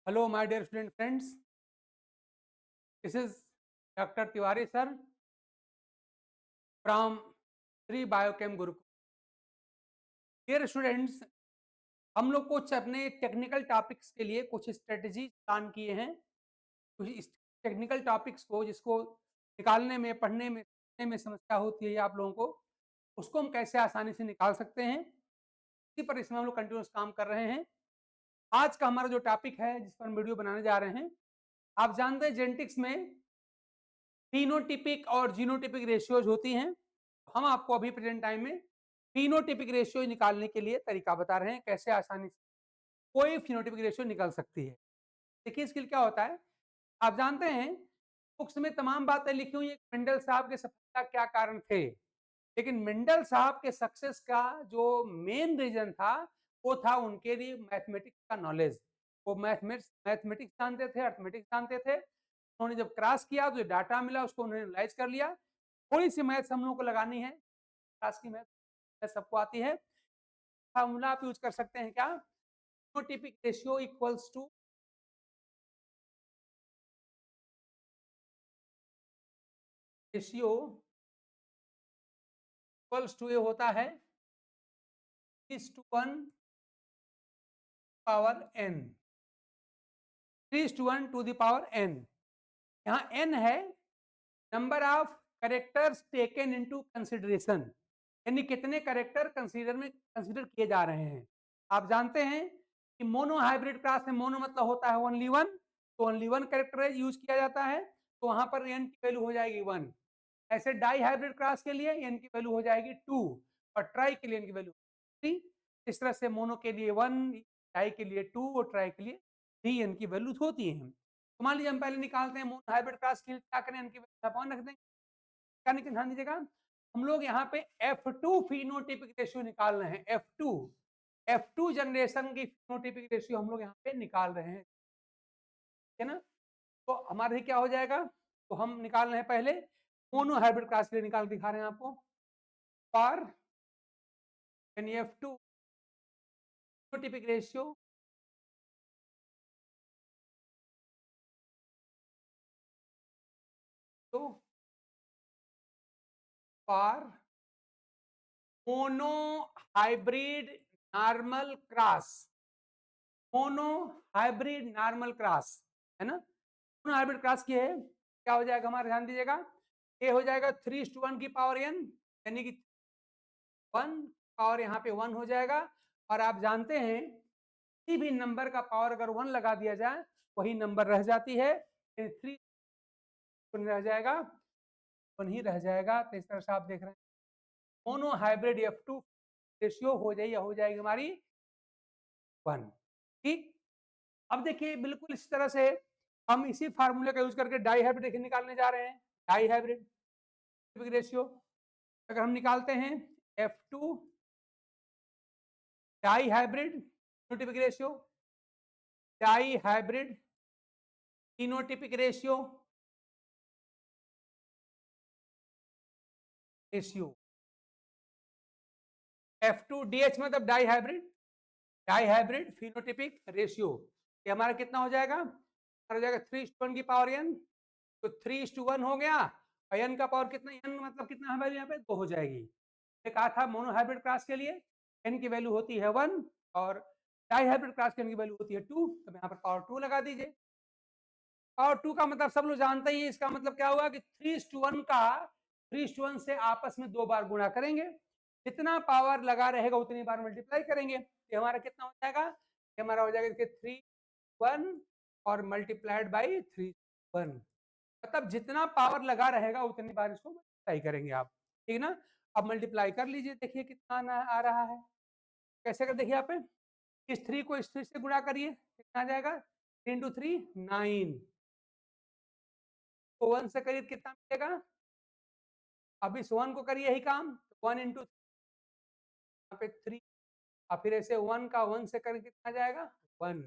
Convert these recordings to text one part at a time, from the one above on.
Hello, my dear student friends. This is Dr. Tiwari sir from Sri Biochem Gurukul. Dear students, हम लोग कुछ अपने technical topics के लिए कुछ स्ट्रेटजी प्लान किए हैं। कुछ इस टेक्निकल टॉपिक्स को जिसको निकालने में, पढ़ने में, समझने में समस्या होती है आप लोगों को, उसको हम कैसे आसानी से निकाल सकते हैं, इसी पर इसमें हम लोग कंटिन्यूस काम कर रहे हैं। आज का हमारा जो टॉपिक है जिस पर हम वीडियो बनाने जा रहे हैं, आप जानते हैं जेनेटिक्स में फिनोटिपिक और जीनोटिपिक रेशियोज होती हैं। हम आपको अभी प्रेजेंट टाइम में फिनोटिपिक रेशियो निकालने के लिए तरीका बता रहे हैं, कैसे आसानी से कोई फिनोटिपिक रेशियो निकल सकती है। देखिए इसके लिए क्या होता है, आप जानते हैं बुक्स में तमाम बातें लिखी हुई है मेंडल साहब के सफलता क्या कारण थे, लेकिन मेंडल साहब के सक्सेस का जो मेन रीजन था वो था उनके लिए मैथमेटिक्स का नॉलेज। वो मैथमेटिक्स जानते थे, अर्थमेटिक्स जानते थे। उन्होंने जब क्रॉस किया तो डाटा मिला, उसको उन्होंने एनालाइज कर लिया। थोड़ी सी मैथ्स हम लोगों को लगानी है, क्लास की मैथ सबको आती है। फार्मूला आप यूज कर सकते हैं क्या, phenotypic ratio equals to ratio equals to ये होता है 3:1 power n, 3:1 to the power n। यहाँ n है number of characters taken into consideration, यानी कितने करेक्टर कंसीडर किए जा रहे हैं। आप जानते हैं कि मोनो हाइब्रिड क्लास में मोनो मतलब होता है ओनली वन, तो ओनली वन करेक्टर यूज किया जाता है, तो वहां पर n की वैल्यू हो जाएगी 1। ऐसे डाई हाइब्रिड क्लास के लिए n की वैल्यू हो जाएगी 2 और ट्राई के लिए n की वैल्यू 3। इस तरह से मोनो के लिए 1, डाई के लिए 2 और ट्राई के लिए 3 n की वैल्यू होती है। तो मान लीजिए हम पहले निकालते हैं मोनो हाइब्रिड क्लास के लिए, क्या करें, n की वैल्यू अपन रख देंगे। क्या निकल ध्यान दीजिएगा, हम लोग यहाँ पे F2 फिनोटिपिक रेशियो निकाल रहे हैं। F2 जनरेशन की फिनोटिपिक रेशियो हम लोग यहाँ पे निकाल रहे हैं, ठीक है ना। तो हमारे क्या हो जाएगा, तो हम निकाल रहे हैं पहले मोनो हाइब्रिड क्लास के लिए, निकाल दिखा रहे हैं आपको। फॉर F2 फिनोटिपिक रेशियो तो for mono hybrid normal cross, mono hybrid normal cross है ना, मोनो हाइब्रिड क्रॉस की है, क्या हो जाएगा हमारा, ध्यान दीजिएगा, ये हो जाएगा 3:1 की पावर n, यानी कि 1 पावर यहाँ पे 1 हो जाएगा। और आप जानते हैं किसी भी नंबर का पावर अगर 1 लगा दिया जाए वही नंबर रह जाती है, 3 रह जाएगा, 1 ही रह जाएगा। तो इस तरह से आप देख रहे हैं मोनो हाइब्रिड F2 रेशियो हो जाएगी हमारी 1। ठीक, अब देखिए बिल्कुल इस तरह से हम इसी फार्मूले का यूज करके डाई हाइब्रिड निकालने जा रहे हैं। डाई हाइब्रिड रेशियो अगर हम निकालते हैं F2 dihybrid phenotypic ratio, dihybrid phenotypic ratio ratio F2 DH मतलब डाई हाइब्रिड फिनोटिपिक रेशियो, ये हमारा कितना हो जाएगा, हो जाएगा 3:1 की पावर n, तो 3:1 हो गया, और n का पावर कितना, n मतलब कितना है यहाँ पे 2 हो जाएगी। एक कहा था मोनो हाइब्रिड क्लास के लिए n की वैल्यू होती है 1 और डाई हाइब्रिड क्लास के n की वैल्यू होती है 2, तो यहाँ पर पावर 2 लगा दीजिए। पावर 2 का मतलब सब लोग जानते ही, इसका मतलब क्या हुआ कि 3:1 का 3:1 से आपस में 2 बार गुणा करेंगे, जितना पावर लगा रहेगा उतनी बार मल्टीप्लाई करेंगे, ये हमारा कितना हो जाएगा, ये हमारा हो जाएगा 3:1 और मल्टीप्लाइड बाई 3:1, मतलब जितना पावर लगा रहेगा उतनी बार इसको मल्टीप्लाई करेंगे आप, ठीक ना। अब मल्टीप्लाई कर लीजिए, देखिए कितना आ रहा है, कैसे कर, देखिए आप इस 3 को इस 3 से गुणा करिए, कितना आ जाएगा, 3 × 3 9, तो 1 से करिए कितना मिलेगा, अब इस 1 को करिए यही काम, 1 × यहाँ पे 3, और फिर ऐसे 1 का 1 से करें कितना जाएगा 1,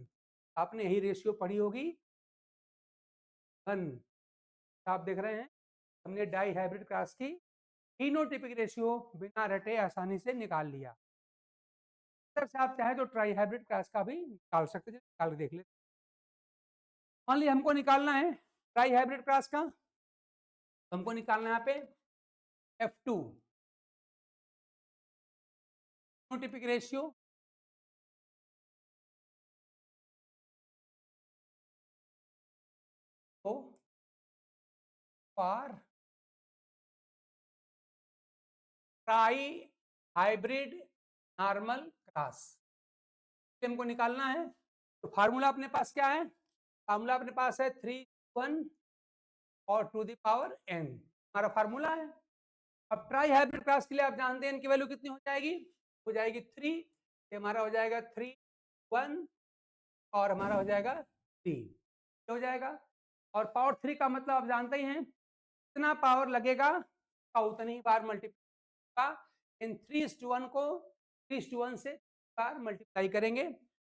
आपने यही रेशियो पढ़ी होगी 1। आप देख रहे हैं हमने डाई हाइब्रिड क्लास की फिनोटिपिक रेशियो बिना रटे आसानी से निकाल लिया। से आप चाहे तो ट्राई हाइब्रिड क्लास का भी निकाल सकते हैं, निकाल के देख लेते। मान लीजिए हमको निकालना है ट्राई हाइब्रिड क्रॉस का, तो हमको निकालना है यहाँ पे F2 फिनोटाइपिक रेशियो तो for try hybrid normal cross हमको निकालना है। तो फार्मूला अपने पास क्या है? फार्मूला अपने पास है 3 1 और टू द पावर n हमारा फार्मूला है। अब ट्राई हाइब्रिड क्रॉस के लिए आप जानते हैं n की वैल्यू कितनी हो जाएगी? हो जाएगी 3, ये हमारा हो जाएगा 3 1 और हमारा हो जाएगा 3 हो जाएगा। और पावर 3 का मतलब आप जानते ही हैं, जितना पावर लगेगा उतनी ही बार मल्टीप्लाई इन 3:1 को 3:1 से बार मल्टीप्लाई करेंगे।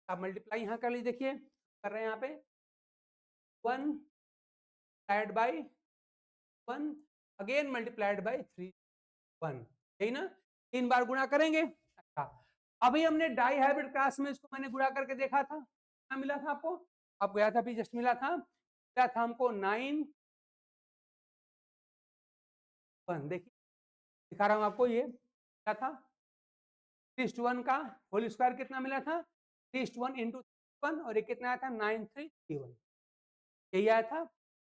आप मल्टीप्लाई यहाँ कर लीजिए, देखिए कर रहे हैं यहाँ पे 1 divide by 1 again multiplied by 3 1, यही ना, 3 बार गुणा करेंगे। अच्छा, अभी हमने डाई हाइब्रिड क्लास में इसको मैंने गुणा करके देखा था, क्या मिला था आपको? आपको याद था अभी जस्ट मिला था, क्या था हमको 9 1, देखिए दिखा रहा हूँ आपको, ये क्या था 3:1 का होल स्क्वायर कितना मिला था 3:1 इंटू 1 और ये कितना आया था 9331, यही आया था।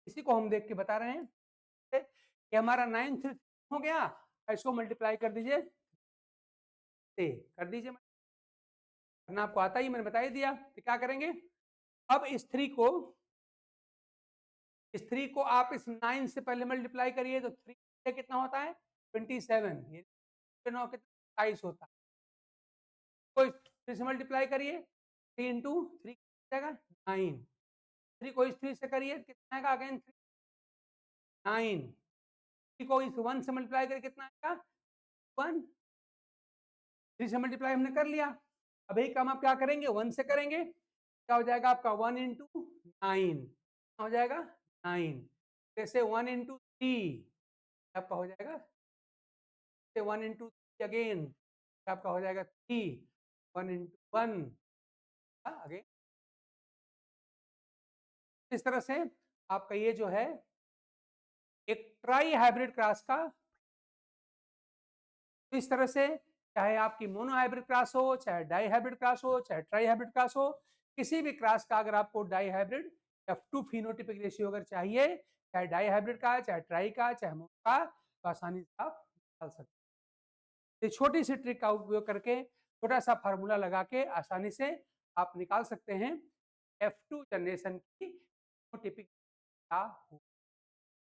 इसी को हम देख के बता रहे हैं कि हमारा 93 हो गया, इसको मल्टीप्लाई कर दीजिए से कर दीजिए, करना आपको आता ही, मैंने बता ही दिया। तो क्या करेंगे, अब इस 3 को आप इस 9 से पहले मल्टीप्लाई करिए तो 3 से कितना होता है 27, ये 9 कितना 28 होता है। को 3 से मल्टीप्लाई करिए 3 इंटू 3 जाएगा 9, 3 को इस 3 से करिए कितना आएगा अगेन 9, 3 को इस 1 से मल्टीप्लाई करिए कितना आएगा 1, 3 से मल्टीप्लाई हमने कर लिया। अब यही काम आप क्या करेंगे 1 से करेंगे, क्या हो जाएगा आपका 1 इंटू 9 हो जाएगा 9, जैसे 1 इंटू 3 आपका हो जाएगा 1 इंटू 3 अगेन आपका हो जाएगा 3 1 इंटू 1 अगेन। इस तरह से आपका ये जो है एक ट्राई हाइब्रिड क्रॉस का, इस तरह से चाहे आपकी मोनो हाइब्रिड क्रॉस हो, चाहे डाई हाइब्रिड क्रॉस हो, चाहे ट्राई हाइब्रिड क्रॉस हो, किसी भी क्रॉस का अगर आपको die hybrid F2 phenotypic ratio अगर चाहिए, चाहे डाई हाइब्रिड का, चाहे ट्राई का, चाहे मोनो का, तो आसानी से आप निकाल सकते हैं। छोटी सी ट्रिक का उपयोग करके, छोटा सा फार्मूला लगा के आसानी से आप निकाल सकते हैं F2 जनरेशन की फिनोटाइपिक क्या हो,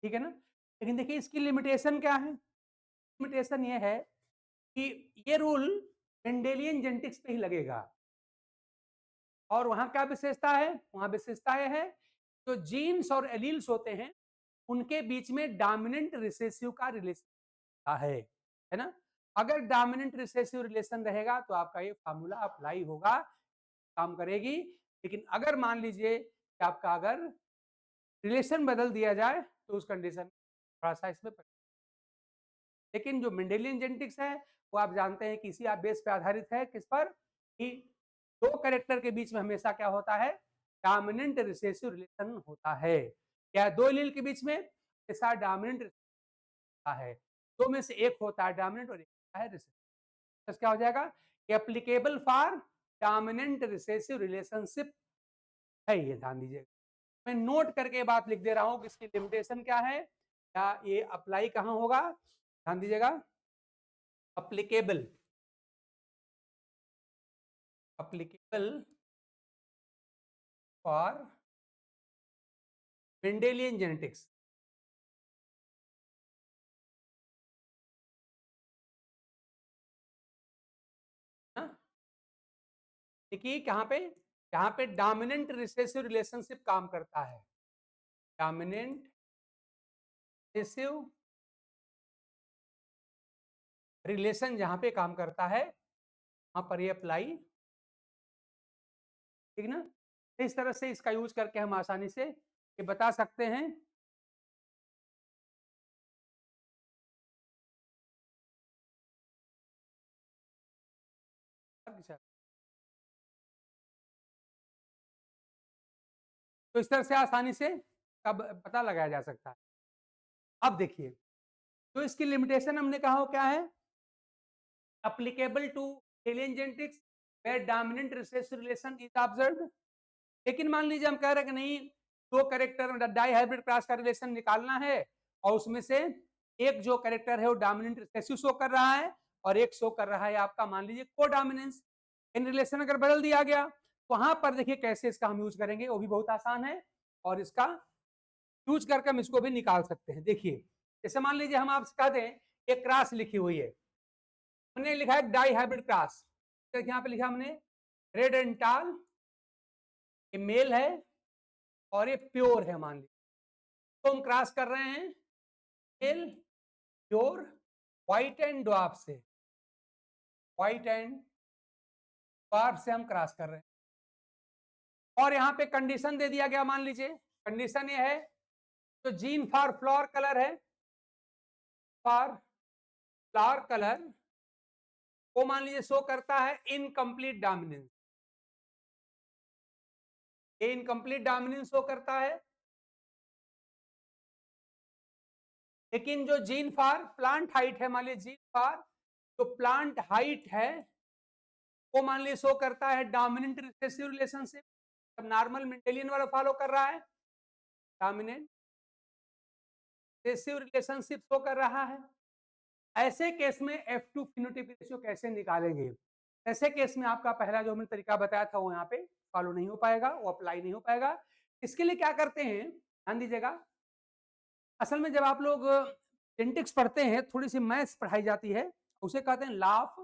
ठीक है ना। लेकिन देखिए इसकी लिमिटेशन क्या है, लिमिटेशन ये है कि ये रूल मेंडेलियन जेनेटिक्स पे ही लगेगा। और वहां क्या विशेषता है, वहां विशेषता यह है जो जीन्स और एलील्स होते हैं उनके बीच में डोमिनेंट रिसेसिव का रिलेशन है ना। अगर डोमिनेंट रिसेसिव रिलेशन रहेगा तो आपका ये फार्मूला अप्लाई होगा, काम करेगी। लेकिन अगर मान लीजिए कि आपका अगर रिलेशन बदल दिया जाए तो उस कंडीशन थोड़ा सा इसमें, लेकिन जो मेंडेलियन जेनेटिक्स है वो आप जानते हैं कि इसी आप बेस पे आधारित है, किस पर, कि दो कैरेक्टर के बीच में हमेशा क्या होता है डोमिनेंट रिसेसिव रिलेशन होता है। क्या दो एलील के बीच में हमेशा डोमिनेंट होता है, दो में से एक होता है डोमिनेंट और एक होता है रिसेसिव। तो क्या हो जाएगा applicable for dominant recessive relationship है, ये ध्यान दीजिएगा। मैं नोट करके बात लिख दे रहा हूं कि इसकी लिमिटेशन क्या है, क्या ये अप्लाई कहां होगा, ध्यान दीजिएगा। applicable for Mendelian genetics, देखिए कहाँ पे डोमिनेंट रिसेसिव रिलेशनशिप काम करता है, डोमिनेंट रिसेसिव रिलेशन जहां पे काम करता है वहां पर ये अप्लाई, ठीक ना। इस तरह से इसका यूज करके हम आसानी से ये बता सकते हैं। तो तो इस तरह से आसानी से कब पता लगाया जा सकता है। अब देखिए, जो इसकी लिमिटेशन हमने कहा वो क्या है? Applicable to alien genetics where dominant recessive relation is observed. लेकिन मान लीजिए हम कह रहे हैं कि नहीं, दो कैरेक्टर डाई हाइब्रिड क्रॉस का रिलेशन निकालना है और उसमें से एक जो कैरेक्टर है वो डोमिनेंट रिसेसिव शो कर रहा है और एक शो कर रहा है आपका मान लीजिए कोडोमिनेंस। इन रिलेशन अगर बदल दिया गया तो वहां पर देखिए कैसे इसका हम यूज करेंगे, वो भी बहुत आसान है और इसका यूज करके हम इसको भी निकाल सकते हैं। देखिए, जैसे मान लीजिए हम आपसे कहते हैं एक क्रॉस लिखी हुई है, हमने लिखा है डाई हाइब्रिड क्रॉस, यहाँ पे लिखा हमने रेड एंड टाल, ये मेल है और ये प्योर है मान लीजिए। तो हम क्रॉस कर रहे हैं male pure white and dwarf से, व्हाइट एंड ड्वार्फ से हम क्रॉस कर रहे हैं। और यहाँ पे कंडीशन दे दिया गया, मान लीजिए कंडीशन ये है, तो जीन फॉर फ्लावर कलर है, फॉर फ्लावर कलर वो मान लीजिए शो करता है इनकम्प्लीट डोमिनेंस, ये इनकम्प्लीट डोमिनेंस शो करता है। लेकिन जो जीन फॉर प्लांट हाइट है, मान लीजिए जीन फॉर जो प्लांट हाइट है वो मान लीजिए शो करता है dominant recessive relationship, normal Mendelian वाला फॉलो कर रहा है, डोमिनेंट रिसेसिव रिलेशनशिप शो कर रहा है। ऐसे केस में F2 फिनोटाइप रेशियो कैसे निकालेंगे? ऐसे केस में आपका पहला जो हमने तरीका बताया था वो यहाँ पे फॉलो नहीं हो पाएगा, वो अप्लाई नहीं हो पाएगा। इसके लिए क्या करते हैं, ध्यान दीजिएगा। असल में जब आप लोग जेनेटिक्स पढ़ते हैं, थोड़ी सी मैथ्स पढ़ाई जाती है, उसे कहते हैं law of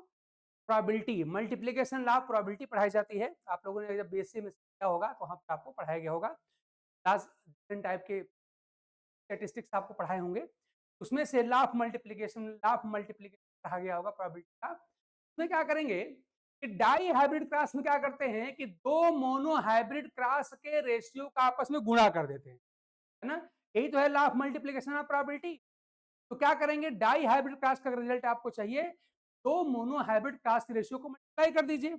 probability, multiplication law of probability पढ़ाई जाती है। आप लोगों ने जब बीएससी में सीखा होगा तो वहाँ पे आपको पढ़ाया गया होगा, डिफरेंट टाइप के स्टैटिस्टिक्स आपको पढ़ाए होंगे। उसमें से लॉ ऑफ मल्टीप्लिकेशन पढ़ा गया होगा प्रोबेबिलिटी का। उसमें क्या करेंगे कि डाई हाइब्रिड क्रॉस में क्या करते हैं कि दो मोनो हाइब्रिड क्रॉस के रेशियो का आपस में गुणा कर देते हैं, है ना? यही तो है law of multiplication of probability. तो क्या करेंगे, डाई हाइब्रिड क्रॉस का रिजल्ट आपको चाहिए, दो मोनो हाइब्रिड क्रॉस के रेशियो को मल्टीप्लाई कर दीजिए,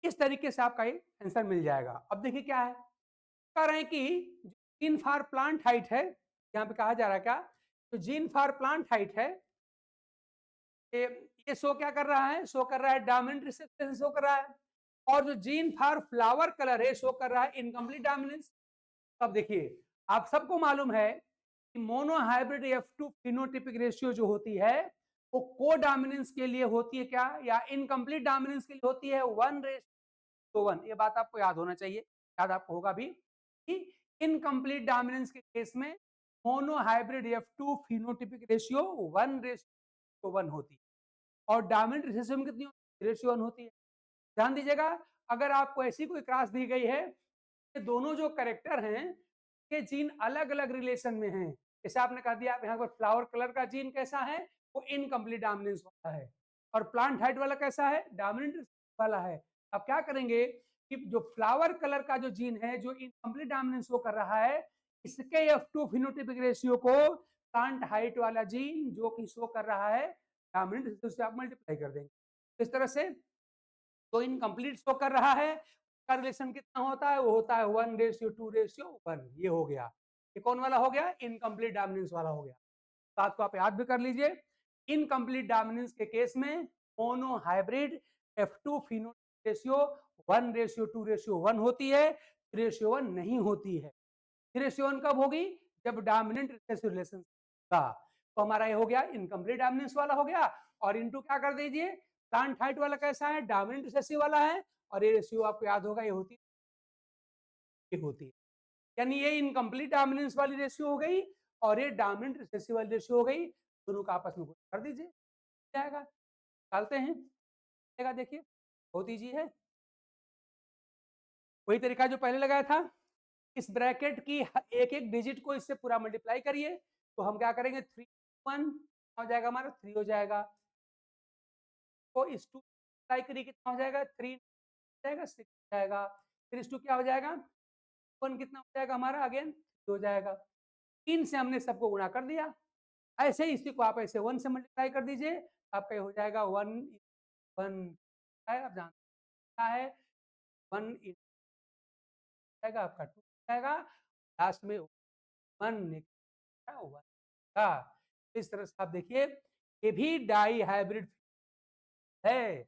इस तरीके से आपका ये आंसर मिल जाएगा। अब देखिए क्या है, कह रहे हैं कि जीन फॉर प्लांट हाइट है, यहाँ पे कहा जा रहा है क्या, तो जीन फॉर प्लांट हाइट है, ये शो क्या कर रहा है, शो कर रहा है डोमिनेंट रिसेप्शन शो कर रहा है। और जो जीन फॉर फ्लावर कलर है शो कर रहा है इनकम्प्लीट डोमिनेंस। अब देखिए, आप सबको मालूम है कि mono hybrid F2 phenotypic ratio जो होती है वो कोडोमिनेंस के लिए होती है क्या, या इनकम्प्लीट डोमिनेंस के लिए होती है 1:1। ये बात आपको याद होना चाहिए, याद आपको होगा भी कि इनकम्प्लीट डोमिनेंस के केस में mono hybrid F2 phenotypic ratio 1:1 होती है और डोमिनेंट रिसेसिव में कितनी होती है, रेशियो 1 होती है। ध्यान दीजिएगा, अगर आपको ऐसी कोई क्रॉस दी गई है कि दोनों जो कैरेक्टर हैं के जीन अलग अलग रिलेशन में हैं, जैसे आपने कह दिया यहाँ पर फ्लावर कलर का जीन कैसा है, वो इनकम्प्लीट डोमिनेंस वाला है और प्लांट हाइट वाला कैसा है, डोमिनेंट वाला है। अब क्या करेंगे कि जो फ्लावर कलर का जो जीन है जो इनकम्प्लीट डोमिनेंस शो कर रहा है, इसके F2 फिनोटाइपिक रेशियो को प्लांट हाइट वाला जीन जो कि शो कर रहा है डोमिनेंट से आप मल्टीप्लाई कर देंगे। इस तरह से तो इनकम्प्लीट शो कर रहा है, का रिलेशन कितना होता है, वो होता है 1:2:1, ये हो गया। ये कौन वाला हो गया, इनकम्प्लीट डोमिनेंस वाला हो गया। बात को आप याद भी कर लीजिए, इनकम्प्लीट डोमिनेंस के केस में mono hybrid F2 phenotype ratio 1:2:1 होती है, 3:1 नहीं होती है। 3:1 कब होगी, जब डोमिनेंट रिसेसिव रिलेशन का। तो हमारा ये हो गया इनकम्प्लीट डोमिनेंस वाला हो गया, और इनटू क्या कर दीजिए, प्लांट हाइट वाला कैसा है, डोमिनेंट रिसेसिव वाला है, और ये रेशियो आपको याद होगा ये होती है। यानी ये इनकम्प्लीट डोमिनेंस वाली रेशियो हो गई और ये डोमिनेंट रिसेसिव वाली रेशियो हो गई, दोनों का आपस में गुणा कर दीजिए, जाएगा। डालते हैं, देखिए बहुत ईजी है, वही तरीका जो पहले लगाया था। इस ब्रैकेट की एक एक डिजिट को इससे पूरा मल्टीप्लाई करिए, तो हम क्या करेंगे 3 1 हो जाएगा, हमारा 3 हो जाएगा, तो इस 2 मल्टीप्लाई करिए कितना हो जाएगा, 3 हो जाएगा, 6 हो जाएगा, फिर इस 2 क्या हो जाएगा, 1 कितना हो जाएगा हमारा, अगेन हो जाएगा। 3 से हमने सबको गुणा कर दिया। ऐसे ही इसी को आप ऐसे 1 से मल्टीप्लाई कर दीजिए, आपका हो जाएगा 1 1 है, आप जानते है 1 जाएगा आपका 2 जाएगा, लास्ट में 1 का। इस तरह से आप देखिए ये भी डाई हाइब्रिड है,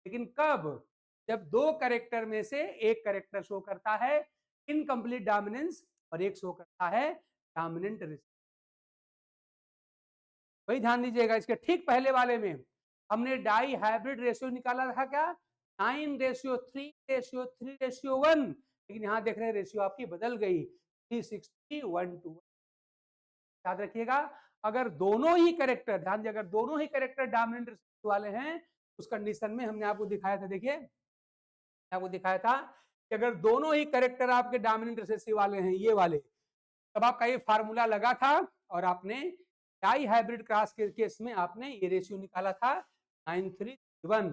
लेकिन कब? जब दो कैरेक्टर में से एक कैरेक्टर शो करता है इनकम्प्लीट डोमिनेंस और एक शो करता है डोमिनेंट रिसेसिव। वही ध्यान दीजिएगा, इसके ठीक पहले वाले में हमने डाई हाइब्रिड रेशियो निकाला था क्या? 9:3:3:1, लेकिन यहां देख रहे हैं रेशियो आपकी बदल गई 3:1:1। याद रखिएगा, अगर दोनों ही कैरेक्टर, ध्यान दिए, अगर दोनों ही कैरेक्टर डोमिनेंट रिसेसिव वाले हैं उस कंडीशन में हमने आपको दिखाया था, देखिए आपको दिखाया था कि अगर दोनों ही कैरेक्टर आपके डोमिनेंट रिसेसिव वाले हैं, ये वाले, तब आपका ये फार्मूला लगा था और आपने डाई हाइब्रिड क्रॉस के केस में आपने ये रेशियो निकाला था 9:3:1।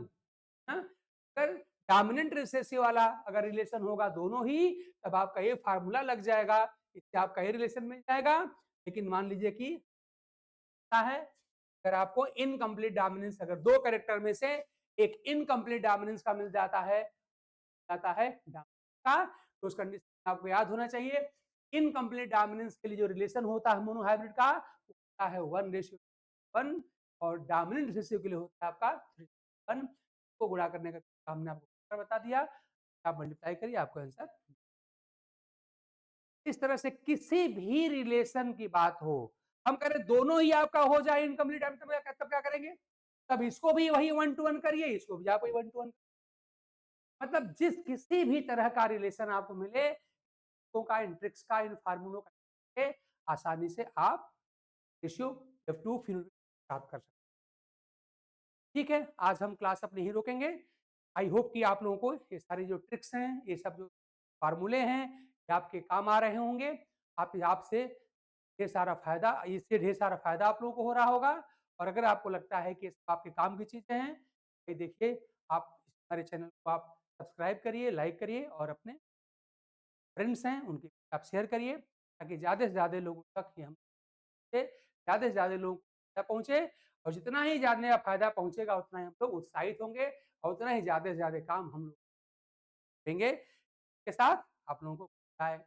अगर डोमिनेंट रिसेसिव वाला अगर रिलेशन होगा दोनों ही, तब आपका ये फार्मूला लग जाएगा, इससे आपका ये रिलेशन मिल जाएगा। लेकिन मान लीजिए कि है अगर आपको इनकम्प्लीट डोमिनेंस, अगर दो कैरेक्टर में से एक इनकम्प्लीट डोमिनेंस का मिल जाता है का, तो उस कंडीशन आपको याद होना चाहिए इनकम्प्लीट डोमिनेंस के लिए जो रिलेशन होता है मोनोहाइब्रिड का होता है 1:1 और डोमिनेंट रिसेसिव के लिए होता है आपका 3:1 को गुणा करने का हमने आपको बता दिया, आप मल्टीप्लाई करिए आपको आंसर। इस तरह से किसी भी रिलेशन की बात हो, हम कह रहे दोनों ही आपका हो जाए इनकम्प्लीट, तब क्या करेंगे? तब इसको भी वही 1:1 करिए, इसको भी आप वही 1:1। मतलब जिस किसी भी तरह का रिलेशन आपको मिले, का इन ट्रिक्स का इन फार्मूलों का आसानी से आप रेशियो F2 प्राप्त कर सकते हैं। ठीक है, आज हम क्लास अपनी ही रोकेंगे। आई होप कि आप लोगों को ये सारी जो ट्रिक्स हैं, ये सब जो फार्मूले हैं, ये आपके काम आ रहे होंगे। आपसे ढेर सारा फायदा, इससे ढेर सारा फायदा आप लोगों को हो रहा होगा। और अगर आपको लगता है कि आपके काम की चीजें हैं, ये देखिए आप हमारे चैनल को आप सब्सक्राइब करिए, लाइक करिए और अपने फ्रेंड्स हैं उनके आप शेयर करिए, ताकि ज़्यादा से ज़्यादा लोगों तक ये हम ज़्यादा से ज़्यादा लोगों तक पहुँचे। और जितना ही ज़्यादा फायदा पहुँचेगा उतना ही हम लोग उत्साहित होंगे और उतना ही ज़्यादा से ज़्यादा काम हम लोग करेंगे। के साथ आप लोगों को बाय।